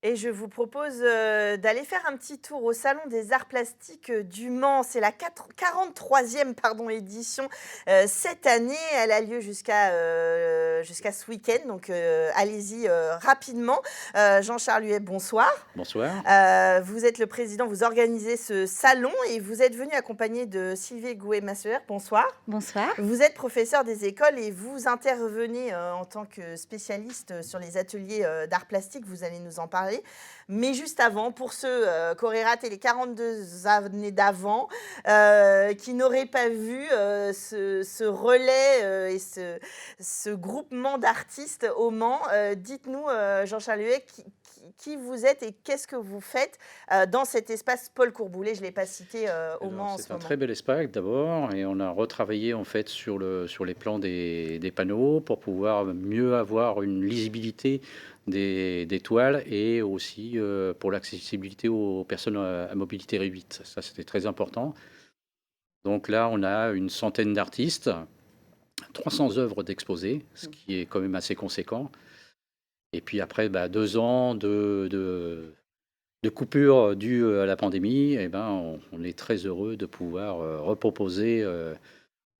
et je vous propose d'aller faire un petit tour au Salon des Arts Plastiques du Mans. C'est la 43e pardon, édition cette année. Elle a lieu jusqu'à ce week-end, donc allez-y rapidement. Jean-Charles Huet, bonsoir. Bonsoir. Vous êtes le président, vous organisez ce salon et vous êtes venu accompagné de Sylvie Gouet-Masseler. Bonsoir. Bonsoir. Vous êtes professeur des écoles et vous intervenez en tant que spécialiste sur les ateliers d'art plastique. Vous allez nous en parler. Mais juste avant, pour ceux qui auraient raté les 42 années d'avant, qui n'auraient pas vu ce relais et ce groupement d'artistes au Mans, dites-nous, Jean-Charles Huet, qui vous êtes et qu'est-ce que vous faites dans cet espace Paul Courboulet, je ne l'ai pas cité au Mans en ce C'est un moment. très bel espace d'abord, et on a retravaillé en fait sur les plans des panneaux pour pouvoir mieux avoir une lisibilité des toiles et aussi pour l'accessibilité aux personnes à mobilité réduite. Ça, c'était très important. Donc là, on a une centaine d'artistes, 300 œuvres d'exposés, ce qui est quand même assez conséquent. Et puis après, 2 ans de coupure due à la pandémie, eh ben, on est très heureux de pouvoir reproposer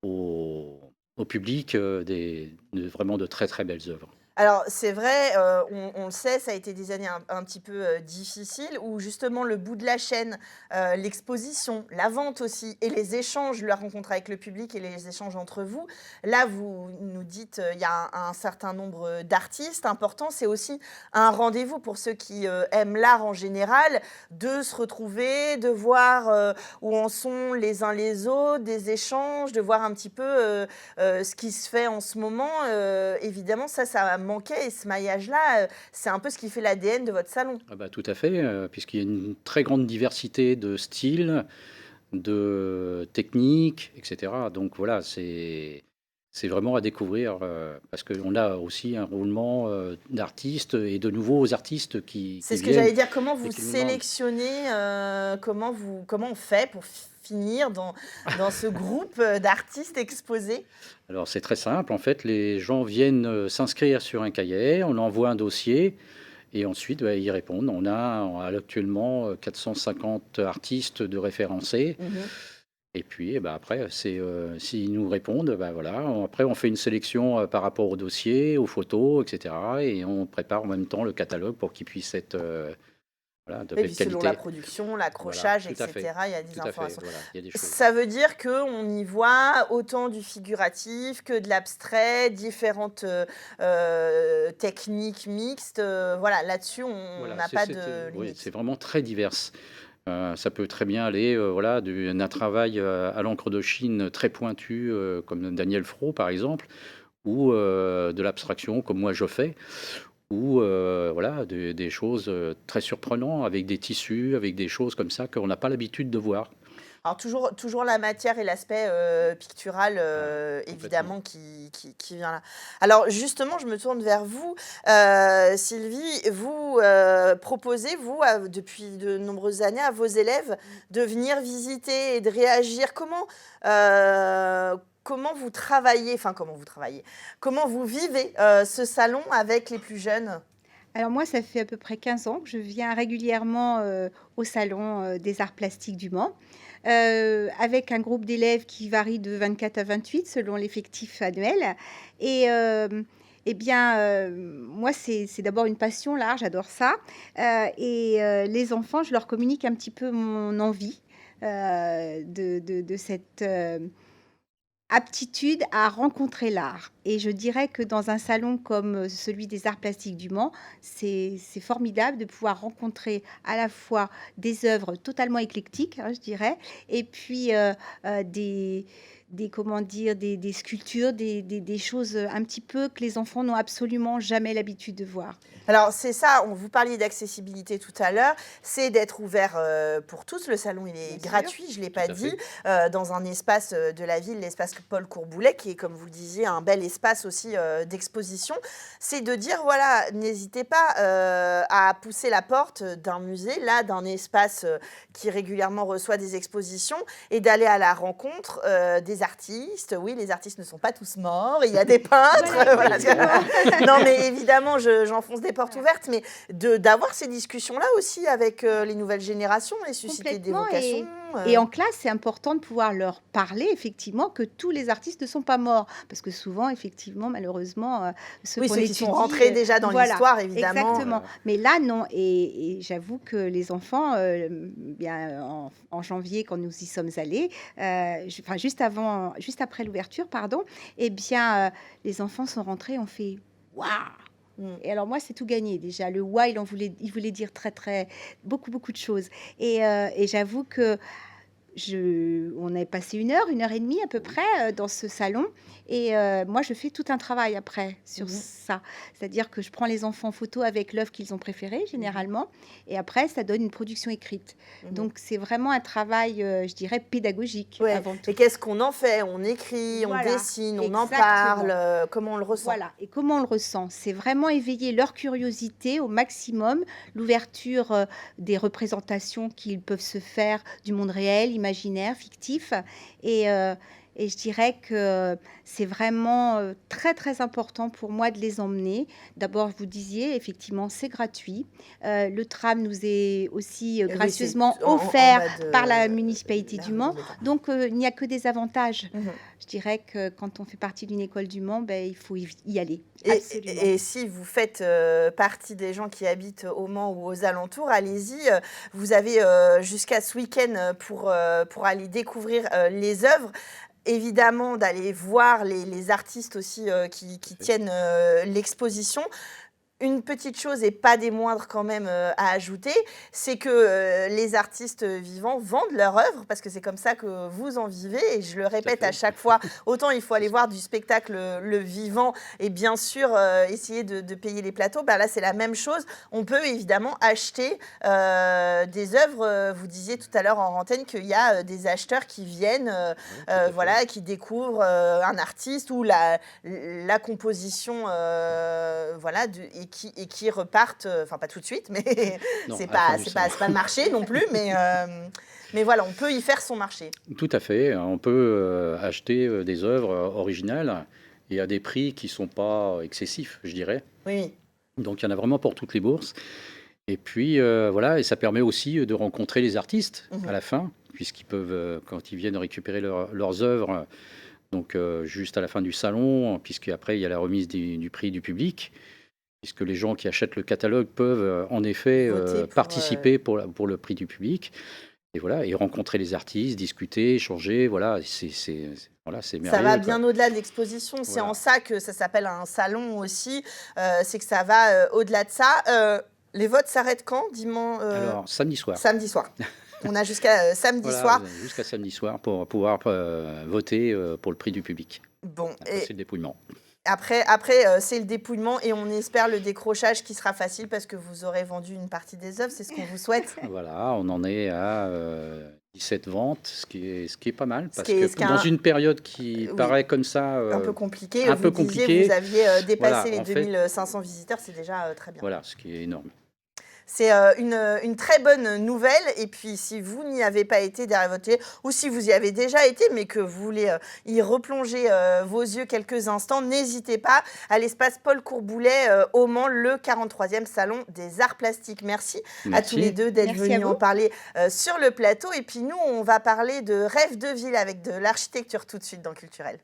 au public vraiment de très très belles œuvres. Alors, c'est vrai, on le sait, ça a été des années un petit peu difficiles où justement le bout de la chaîne, l'exposition, la vente aussi et les échanges, la rencontre avec le public et les échanges entre vous. Là, vous nous dites, il y a un certain nombre d'artistes importants. C'est aussi un rendez-vous pour ceux qui aiment l'art en général, de se retrouver, de voir où en sont les uns les autres, des échanges, de voir un petit peu ce qui se fait en ce moment. Évidemment, ça manquait et ce maillage-là, c'est un peu ce qui fait l'ADN de votre salon. Ah bah, tout à fait, puisqu'il y a une très grande diversité de styles, de techniques, etc. Donc voilà, c'est vraiment à découvrir parce qu'on a aussi un roulement d'artistes et de nouveaux artistes C'est qui ce que viennent j'allais dire. Comment et vous qui nous demandent. sélectionnez, comment on fait pour finir dans ce groupe d'artistes exposés? Alors c'est très simple, en fait, les gens viennent s'inscrire sur un cahier, on envoie un dossier et ensuite ils répondent. Actuellement 450 artistes de référencés. Et puis après, s'ils nous répondent, voilà. Après, on fait une sélection par rapport au dossier, aux photos, etc. Et on prépare en même temps le catalogue pour qu'il puisse être voilà, de Et belle puis selon la qualité. production, Voilà, l'accrochage, tout à fait. etc., il y a des Tout à fait, informations. voilà, il y a des choses. Ça veut dire qu'on y voit autant du figuratif que de l'abstrait, différentes techniques mixtes. Voilà, là-dessus, on Voilà, n'a pas de oui, limite. c'est vraiment très divers. Ça peut très bien aller voilà, d'un travail à l'encre de Chine très pointu, comme Daniel Fro, par exemple, ou de l'abstraction, comme moi je fais, ou voilà, des choses très surprenantes avec des tissus, avec des choses comme ça qu'on n'a pas l'habitude de voir. Alors toujours la matière et l'aspect pictural, Complètement. évidemment, qui vient là. Alors justement, je me tourne vers vous, Sylvie. Vous proposez, vous, depuis de nombreuses années, à vos élèves de venir visiter et de réagir. Comment vous travaillez, enfin comment vous travaillez, comment vous vivez ce salon avec les plus jeunes? Alors moi, ça fait à peu près 15 ans que je viens régulièrement, au salon, des arts plastiques du Mans, avec un groupe d'élèves qui varie de 24 à 28 selon l'effectif annuel et et bien, moi, c'est d'abord une passion, l'art, j'adore ça, les enfants, je leur communique un petit peu mon envie, de cette, aptitude à rencontrer l'art et je dirais que dans un salon comme, celui des arts plastiques du Mans, c'est formidable de pouvoir rencontrer à la fois des œuvres totalement éclectiques, hein, je dirais et puis, des comment dire? Des sculptures, des choses, un petit peu que les enfants n'ont absolument jamais l'habitude de voir. Alors c'est ça, vous parliez d'accessibilité tout à l'heure, c'est d'être ouvert pour tous. Le salon, il est Bien sûr. gratuit, je ne l'ai Tout pas à dit, fait. dans un espace de la ville, l'espace Paul Courboulet, qui est, comme vous le disiez, un bel espace aussi d'exposition. C'est de dire, voilà, n'hésitez pas à pousser la porte d'un musée, là, d'un espace qui régulièrement reçoit des expositions, et d'aller à la rencontre des des artistes. Oui, les artistes ne sont pas tous morts. Il y a des peintres. Voilà, Voilà. Non, mais évidemment, j'enfonce des portes ouvertes, mais d'avoir ces discussions-là aussi avec les nouvelles générations et susciter des Complètement. vocations. Et en classe, c'est important de pouvoir leur parler, effectivement, que tous les artistes ne sont pas morts. Parce que souvent, effectivement, malheureusement, ceux Oui, qu'on ceux qui sont étudie, rentrés déjà dans voilà, l'histoire, évidemment. exactement. Mais là, non. Et j'avoue que les enfants, bien, en janvier, quand nous y sommes allés, enfin, juste après l'ouverture, pardon, eh bien, les enfants sont rentrés, ont fait waouh! Mm. Et alors moi, c'est tout gagné déjà. Le why, il voulait dire beaucoup de choses. Et j'avoue que on a passé une heure et demie à peu près dans ce salon. Et moi, je fais tout un travail après sur ça. C'est-à-dire que je prends les enfants en photo avec l'œuvre qu'ils ont préférée, généralement. Et après, ça donne une production écrite. Donc, c'est vraiment un travail, je dirais, pédagogique Ouais. avant tout. Et qu'est-ce qu'on en fait? On écrit, on Voilà, dessine, on en exactement. parle, comment on le ressent? Voilà, et comment on le ressent? C'est vraiment éveiller leur curiosité au maximum, l'ouverture des représentations qu'ils peuvent se faire du monde réel, imaginaire, fictif. Et je dirais que c'est vraiment très important pour moi de les emmener. D'abord, vous disiez, effectivement, c'est gratuit. Le tram nous est aussi Oui, gracieusement c'est en offert bas par la de municipalité la du rue Mans. des Étangs. Donc, il n'y a que des avantages. Mhm. Je dirais que quand on fait partie d'une école du Mans, ben, il faut y aller. Et, Absolument. et si vous faites partie des gens qui habitent au Mans ou aux alentours, allez-y. Vous avez jusqu'à ce week-end pour aller découvrir les œuvres. Évidemment, d'aller voir les artistes aussi qui tiennent l'exposition. Une petite chose, et pas des moindres quand même à ajouter, c'est que les artistes vivants vendent leur œuvre, parce que c'est comme ça que vous en vivez, et je le répète à chaque fois, autant il faut aller voir du spectacle le vivant, et bien sûr essayer de payer les plateaux, là c'est la même chose. On peut évidemment acheter des œuvres, vous disiez tout à l'heure en antenne qu'il y a des acheteurs qui viennent, voilà, qui découvrent un artiste ou la composition, voilà, et qui repartent, enfin pas tout de suite, mais c'est pas le marché non plus, mais voilà, on peut y faire son marché. Tout à fait. On peut acheter des œuvres originales et à des prix qui ne sont pas excessifs, je dirais. Oui. Donc il y en a vraiment pour toutes les bourses. Et puis voilà, et ça permet aussi de rencontrer les artistes à la fin, puisqu'ils peuvent, quand ils viennent récupérer leurs œuvres, donc juste à la fin du salon, puisqu'après il y a la remise du prix du public, puisque les gens qui achètent le catalogue peuvent en effet participer pour le prix du public. Et voilà, et rencontrer les artistes, discuter, échanger, voilà, c'est merveilleux. Ça va bien au-delà de l'exposition, c'est en ça que ça s'appelle un salon aussi, c'est que ça va au-delà de ça. Les votes s'arrêtent quand, dimanche Alors, samedi soir. Samedi soir. On a jusqu'à samedi soir. Jusqu'à samedi soir pour pouvoir voter pour le prix du public. Bon, après, c'est le dépouillement. Après c'est le dépouillement et on espère le décrochage qui sera facile parce que vous aurez vendu une partie des œuvres, c'est ce qu'on vous souhaite. Voilà, on en est à 17 ventes, ce qui est pas mal, parce que dans une période qui paraît comme ça un peu compliquée, compliqué, vous aviez dépassé voilà, les 2500 visiteurs, c'est déjà très bien. Voilà, ce qui est énorme. C'est une très bonne nouvelle. Et puis, si vous n'y avez pas été derrière votre télé, ou si vous y avez déjà été, mais que vous voulez y replonger vos yeux quelques instants, n'hésitez pas à l'espace Paul Courboulet au Mans, le 43e Salon des Arts Plastiques. Merci à tous les deux d'être venus en parler sur le plateau. Et puis nous, on va parler de rêve de ville avec de l'architecture tout de suite dans Culturel.